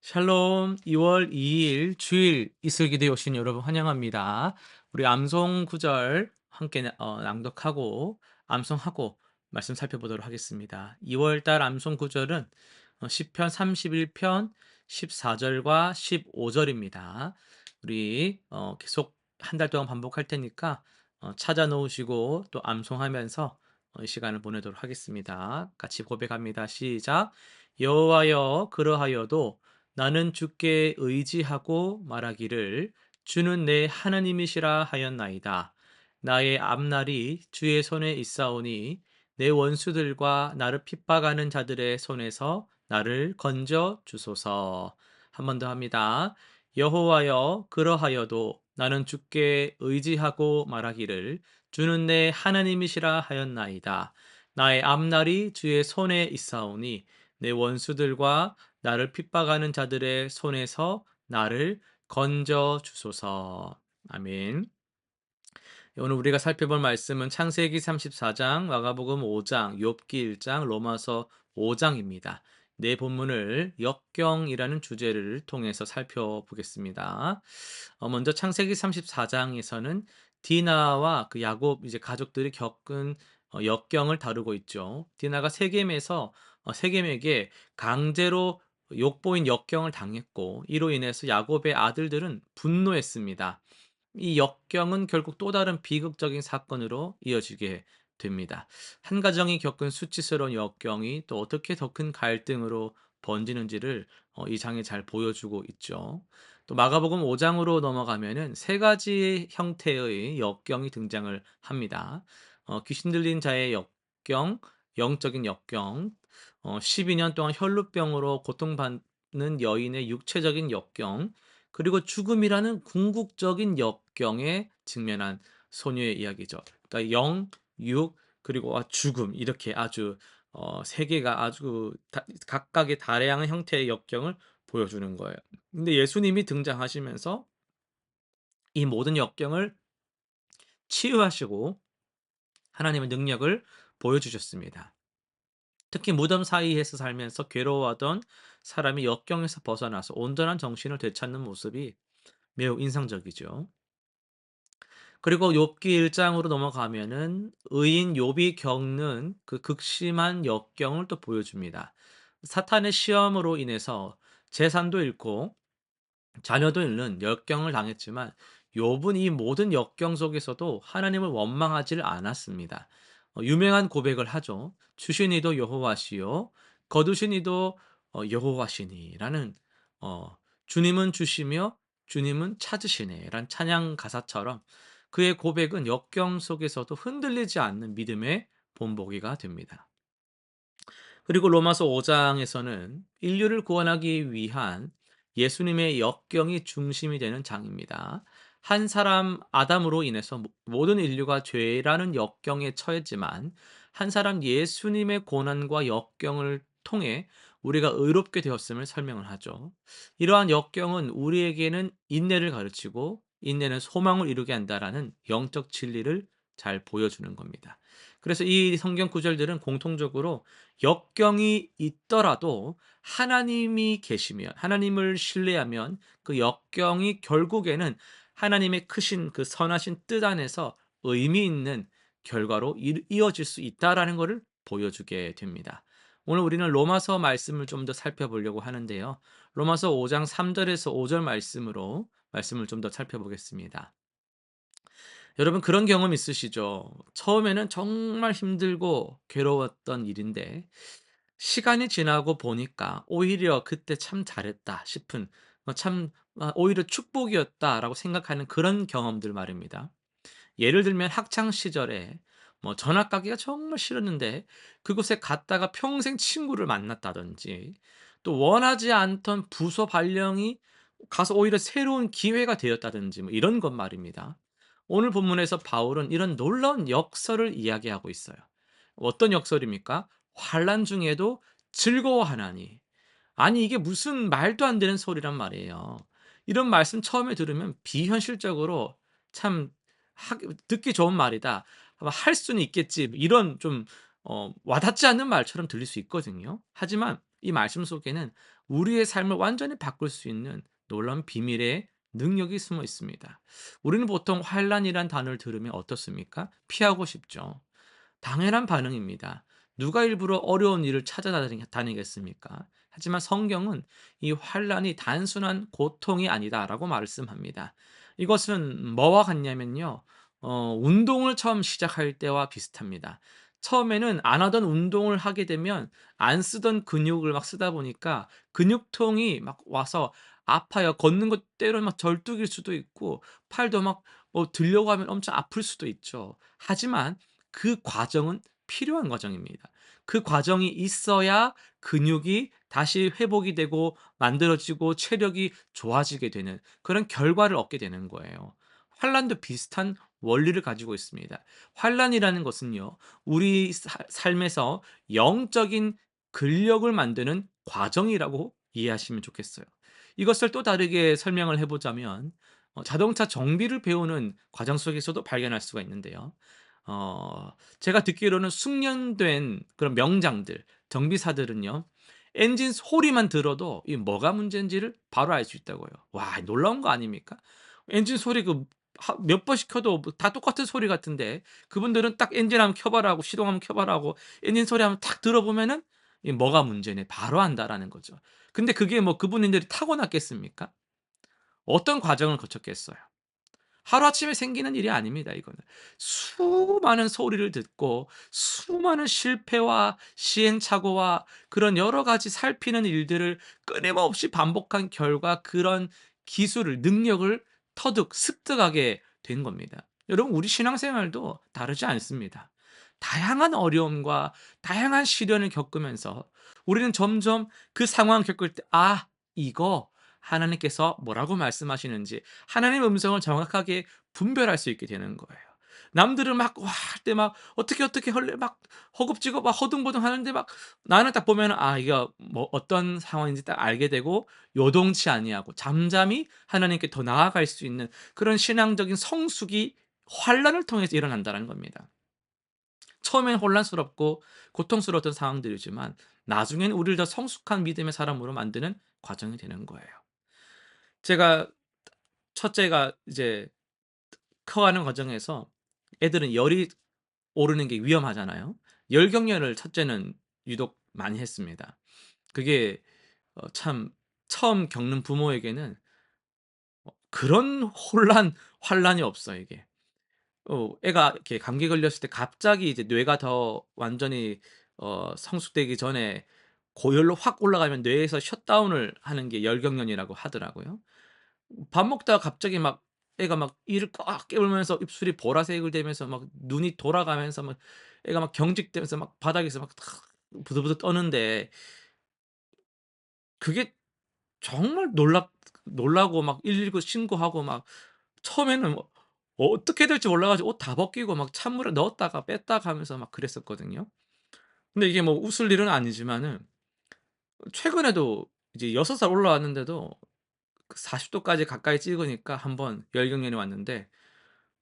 샬롬 2월 2일 주일 이슬기도에 오신 여러분 환영합니다. 우리 암송 구절 함께 낭독하고 암송하고 말씀 살펴보도록 하겠습니다. 2월 달 암송 구절은 시편 31편 14절과 15절입니다. 우리 계속 한 달 동안 반복할 테니까 찾아 놓으시고 또 암송하면서 이 시간을 보내도록 하겠습니다. 같이 고백합니다. 시작. 여호와여 그러하여도 나는 주께 의지하고 말하기를 주는 내 하나님이시라 하였나이다. 나의 앞날이 주의 손에 있사오니 내 원수들과 나를 핍박하는 자들의 손에서 나를 건져 주소서. 한 번 더 합니다. 여호와여 그러하여도 나는 주께 의지하고 말하기를 주는 내 하나님이시라 하였나이다. 나의 앞날이 주의 손에 있사오니 내 원수들과 나를 핍박하는 자들의 손에서 나를 건져 주소서. 아멘. 오늘 우리가 살펴볼 말씀은 창세기 34장, 마가복음 5장, 욥기 1장, 로마서 5장입니다. 네 본문을 역경이라는 주제를 통해서 살펴보겠습니다. 먼저 창세기 34장에서는 디나와 그 야곱 이제 가족들이 겪은 역경을 다루고 있죠. 디나가 세겜에서 세겜에게 강제로 욕보인 역경을 당했고 이로 인해서 야곱의 아들들은 분노했습니다. 이 역경은 결국 또 다른 비극적인 사건으로 이어지게 됩니다. 한 가정이 겪은 수치스러운 역경이 또 어떻게 더 큰 갈등으로 번지는지를 이 장에 잘 보여주고 있죠. 또 마가복음 5장으로 넘어가면은 세 가지 형태의 역경이 등장을 합니다. 귀신 들린 자의 역경, 영적인 역경, 12년 동안 혈루병으로 고통받는 여인의 육체적인 역경, 그리고 죽음이라는 궁극적인 역경에 직면한 소녀의 이야기죠. 그러니까 영, 육, 그리고 죽음 이렇게 아주 세 개가 아주 각각의 다양한 형태의 역경을 보여주는 거예요. 근데 예수님이 등장하시면서 이 모든 역경을 치유하시고 하나님의 능력을 보여주셨습니다. 특히 무덤 사이에서 살면서 괴로워하던 사람이 역경에서 벗어나서 온전한 정신을 되찾는 모습이 매우 인상적이죠. 그리고 욥기 1장으로 넘어가면은 의인 욥이 겪는 그 극심한 역경을 또 보여줍니다. 사탄의 시험으로 인해서 재산도 잃고 자녀도 잃는 역경을 당했지만 욥은 이 모든 역경 속에서도 하나님을 원망하지를 않았습니다. 유명한 고백을 하죠. 주신 이도 여호와시요 거두신 이도 여호와시니라는 주님은 주시며 주님은 찾으시네란 찬양 가사처럼 그의 고백은 역경 속에서도 흔들리지 않는 믿음의 본보기가 됩니다. 그리고 로마서 5장에서는 인류를 구원하기 위한 예수님의 역경이 중심이 되는 장입니다. 한 사람 아담으로 인해서 모든 인류가 죄라는 역경에 처했지만 한 사람 예수님의 고난과 역경을 통해 우리가 의롭게 되었음을 설명을 하죠. 이러한 역경은 우리에게는 인내를 가르치고 인내는 소망을 이루게 한다라는 영적 진리를 잘 보여주는 겁니다. 그래서 이 성경 구절들은 공통적으로 역경이 있더라도 하나님이 계시면 하나님을 신뢰하면 그 역경이 결국에는 하나님의 크신 그 선하신 뜻 안에서 의미 있는 결과로 이어질 수 있다라는 것을 보여주게 됩니다. 오늘 우리는 로마서 말씀을 좀 더 살펴보려고 하는데요. 로마서 5장 3절에서 5절 말씀으로 말씀을 좀 더 살펴보겠습니다. 여러분 그런 경험 있으시죠? 처음에는 정말 힘들고 괴로웠던 일인데 시간이 지나고 보니까 오히려 '그때 참 잘했다.' 싶은 참 '오히려 축복이었다.'라고 생각하는 그런 경험들 말입니다. 예를 들면 학창 시절에 전학 가기가 정말 싫었는데 그곳에 갔다가 평생 친구를 만났다든지 또 원하지 않던 부서 발령이 가서 오히려 새로운 기회가 되었다든지 이런 것 말입니다. 오늘 본문에서 바울은 이런 놀라운 역설을 이야기하고 있어요. 어떤 역설입니까? 환난 중에도 즐거워하나니. 아니 이게 무슨 말도 안 되는 소리란 말이에요. 이런 말씀 처음에 들으면 비현실적으로 참 듣기 좋은 말이다. 할 수는 있겠지. 이런 좀 와닿지 않는 말처럼 들릴 수 있거든요. 하지만 이 말씀 속에는 우리의 삶을 완전히 바꿀 수 있는 놀라운 비밀의 능력이 숨어 있습니다. 우리는 보통 환란이란 단어를 들으면 어떻습니까? 피하고 싶죠. 당연한 반응입니다. 누가 일부러 어려운 일을 찾아다니겠습니까? 하지만 성경은 이 환란이 단순한 고통이 아니다라고 말씀합니다. 이것은 뭐와 같냐면요. 운동을 처음 시작할 때와 비슷합니다. 처음에는 안 하던 운동을 하게 되면 안 쓰던 근육을 막 쓰다 보니까 근육통이 막 와서 아파요. 걷는 것 때로는 막 절뚝일 수도 있고 팔도 막 들려고 하면 엄청 아플 수도 있죠. 하지만 그 과정은 필요한 과정입니다. 그 과정이 있어야 근육이 다시 회복이 되고 만들어지고 체력이 좋아지게 되는 그런 결과를 얻게 되는 거예요. 환란도 비슷한 원리를 가지고 있습니다. 환란이라는 것은요. 우리 삶에서 영적인 근력을 만드는 과정이라고 이해하시면 좋겠어요. 이것을 또 다르게 설명을 해 보자면 자동차 정비를 배우는 과정 속에서도 발견할 수가 있는데요. 제가 듣기로는 숙련된 그런 명장들, 정비사들은요. 엔진 소리만 들어도 이 뭐가 문제인지를 바로 알 수 있다고요. 와 놀라운 거 아닙니까? 엔진 소리 몇 번 시켜도 뭐 다 똑같은 소리 같은데 그분들은 딱 엔진 한번 켜 봐라 하고 시동 한번 켜 봐라 하고 엔진 소리 한번 탁 들어보면은 이 뭐가 문제네 바로 안다라는 거죠. 근데 그게 뭐 그분들이 타고났겠습니까? 어떤 과정을 거쳤겠어요? 하루아침에 생기는 일이 아닙니다 이거는. 수많은 소리를 듣고 수많은 실패와 시행착오와 그런 여러 가지 살피는 일들을 끊임없이 반복한 결과 그런 기술을 능력을 터득 습득하게 된 겁니다. 여러분 우리 신앙생활도 다르지 않습니다. 다양한 어려움과 다양한 시련을 겪으면서 우리는 점점 그 상황을 겪을 때 '아 이거 하나님께서 뭐라고 말씀하시는지 하나님의 음성을 정확하게 분별할 수 있게 되는 거예요. 남들은 막 와 할 때 막 어떻게 헐레 막 허겁지겁 막 허둥버둥 하는데 막 나는 딱 보면은 이거 뭐 어떤 상황인지 딱 알게 되고 요동치 아니하고 잠잠히 하나님께 더 나아갈 수 있는 그런 신앙적인 성숙이 환란을 통해서 일어난다는 겁니다. 처음엔 혼란스럽고 고통스러웠던 상황들이지만 나중엔 우리를 더 성숙한 믿음의 사람으로 만드는 과정이 되는 거예요. 제가 첫째가 이제 커가는 과정에서 애들은 열이 오르는 게 위험하잖아요. 열 경련을 첫째는 유독 많이 했습니다. 그게 참 처음 겪는 부모에게는 그런 환란이 없어요 이게. 애가 이렇게 감기 걸렸을 때 갑자기 이제 뇌가 더 완전히 성숙되기 전에 고열로 확 올라가면 뇌에서 셧다운을 하는 게 열경련이라고 하더라고요. 밥 먹다가 갑자기 막 애가 막 이를 꽉 깨물면서 입술이 보라색을 되면서 막 눈이 돌아가면서 막 애가 막 경직되면서 막 바닥에서 막 탁 부들부들 떠는데 그게 정말 놀라고 막 119 신고하고 막 처음에는 뭐 어떻게 될지 몰라 가지고 옷 다 벗기고 막 찬물에 넣었다가 뺐다가 하면서 막 그랬었거든요. 근데 이게 뭐 웃을 일은 아니지만은 최근에도 이제 6살 올라왔는데도 그 40 도까지 가까이 찍으니까 한번 열경련이 왔는데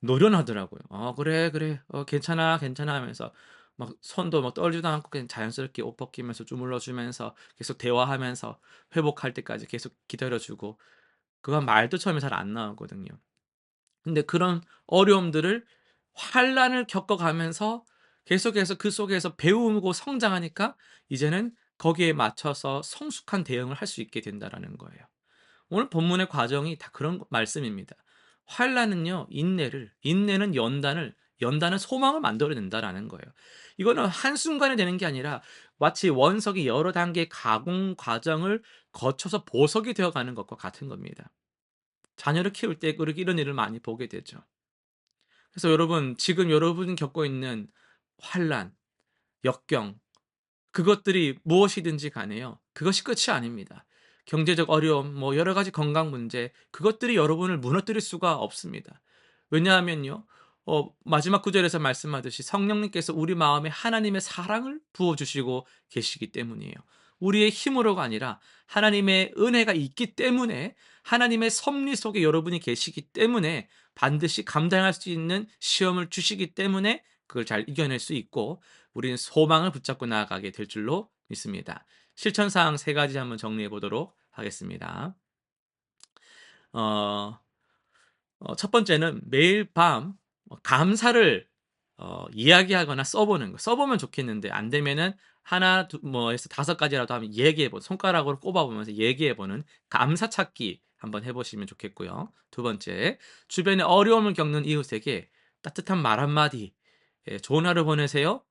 노련하더라고요. 그래, 그래. 괜찮아, 괜찮아." 하면서 막 손도 막 떨지도 않고 그냥 자연스럽게 옷 벗기면서 주물러 주면서 계속 대화하면서 회복할 때까지 계속 기다려 주고 그건 말도 처음에 잘 안 나오거든요. 근데 그런 어려움들을 환란을 겪어가면서 계속해서 그 속에서 배우고 성장하니까 이제는 거기에 맞춰서 성숙한 대응을 할 수 있게 된다라는 거예요. 오늘 본문의 과정이 다 그런 말씀입니다. 환란은요 인내는 연단은 소망을 만들어낸다라는 거예요. 이거는 한순간에 되는 게 아니라 마치 원석이 여러 단계의 가공 과정을 거쳐서 보석이 되어 가는 것과 같은 겁니다. 자녀를 키울 때 그렇게 이런 일을 많이 보게 되죠. 그래서 여러분 지금 여러분이 겪고 있는 환란, 역경 그것들이 무엇이든지 간에요. 그것이 끝이 아닙니다. 경제적 어려움, 뭐 여러 가지 건강 문제 그것들이 여러분을 무너뜨릴 수가 없습니다. 왜냐하면요. 마지막 구절에서 말씀하듯이 성령님께서 우리 마음에 하나님의 사랑을 부어 주시고 계시기 때문이에요. 우리의 힘으로가 아니라 하나님의 은혜가 있기 때문에 하나님의 섭리 속에 여러분이 계시기 때문에 반드시 감당할 수 있는 시험을 주시기 때문에 그걸 잘 이겨낼 수 있고 우리는 소망을 붙잡고 나아가게 될 줄로 믿습니다. 실천 사항 세 가지 한번 정리해 보도록 하겠습니다. 어 첫 번째는 매일 밤 감사를 이야기하거나 써 보는 거. 써 보면 좋겠는데 안 되면은 하나 두 뭐 해서 5 가지라도 한번 얘기해 보 손가락으로 꼽아 보면서 얘기해 보는 감사 찾기 한번 해 보시면 좋겠고요. 두 번째, 주변에 어려움을 겪는 이웃에게 따뜻한 말 한마디, 예 "좋은 하루 보내세요."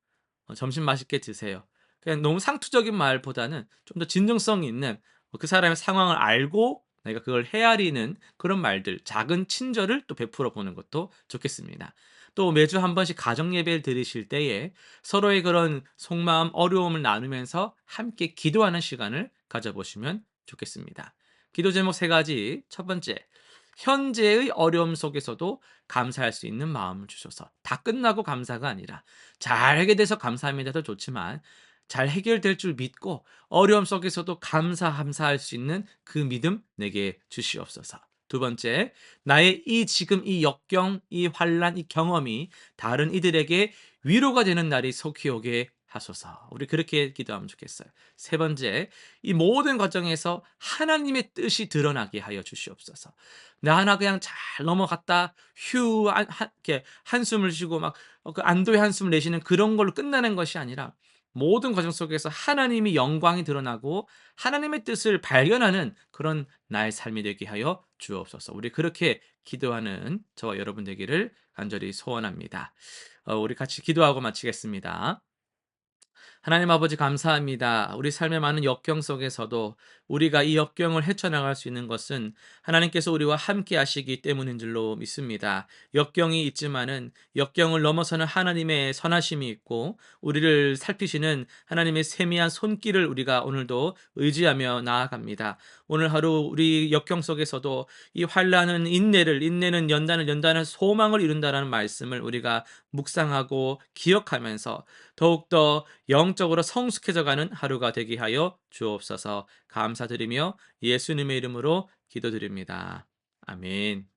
"점심 맛있게 드세요." 그냥 너무 상투적인 말보다는 좀 더 진정성 있는 그 사람의 상황을 알고 내가 그걸 헤아리는 그런 말들, 작은 친절을 또 베풀어 보는 것도 좋겠습니다. 또 매주 한 번씩 가정 예배를 드리실 때에 서로의 그런 속마음, 어려움을 나누면서 함께 기도하는 시간을 가져 보시면 좋겠습니다. 기도 제목 세 가지. 첫 번째, 현재의 어려움 속에서도 감사할 수 있는 마음을 주셔서, 다 끝나고 감사가 아니라 잘 해결돼서 감사합니다도 좋지만 잘 해결될 줄 믿고 어려움 속에서도 감사할 수 있는 그 믿음 내게 주시옵소서. 두 번째, 나의 이 지금 이 역경, 이 환란, 이 경험이 다른 이들에게 위로가 되는 날이 속히 오게 하소서. 우리 그렇게 기도하면 좋겠어요. 세 번째, 이 모든 과정에서 하나님의 뜻이 드러나게 하여 주시옵소서. 나 하나 그냥 잘 넘어갔다 휴 이렇게 한숨을 쉬고 막 그 안도의 한숨을 내쉬는 그런 걸로 끝나는 것이 아니라 모든 과정 속에서 하나님의 영광이 드러나고 하나님의 뜻을 발견하는 그런 나의 삶이 되게 하여 주옵소서. 우리 그렇게 기도하는 저와 여러분 되기를 간절히 소원합니다. 우리 같이 기도하고 마치겠습니다. 하나님 아버지 감사합니다. 우리 삶의 많은 역경 속에서도 우리가 이 역경을 헤쳐나갈 수 있는 것은 하나님께서 우리와 함께 하시기 때문인 줄로 믿습니다. 역경이 있지만은 역경을 넘어서는 하나님의 선하심이 있고 우리를 살피시는 하나님의 세미한 손길을 우리가 오늘도 의지하며 나아갑니다. 오늘 하루 우리 역경 속에서도 이 환난은 인내를, 인내는 연단을 소망을 이룬다라는 말씀을 우리가 묵상하고 기억하면서 더욱더 영적으로 성숙해져 가는 하루가 되게 하여 주옵소서. 감사드리며 예수님의 이름으로 기도드립니다. 아멘.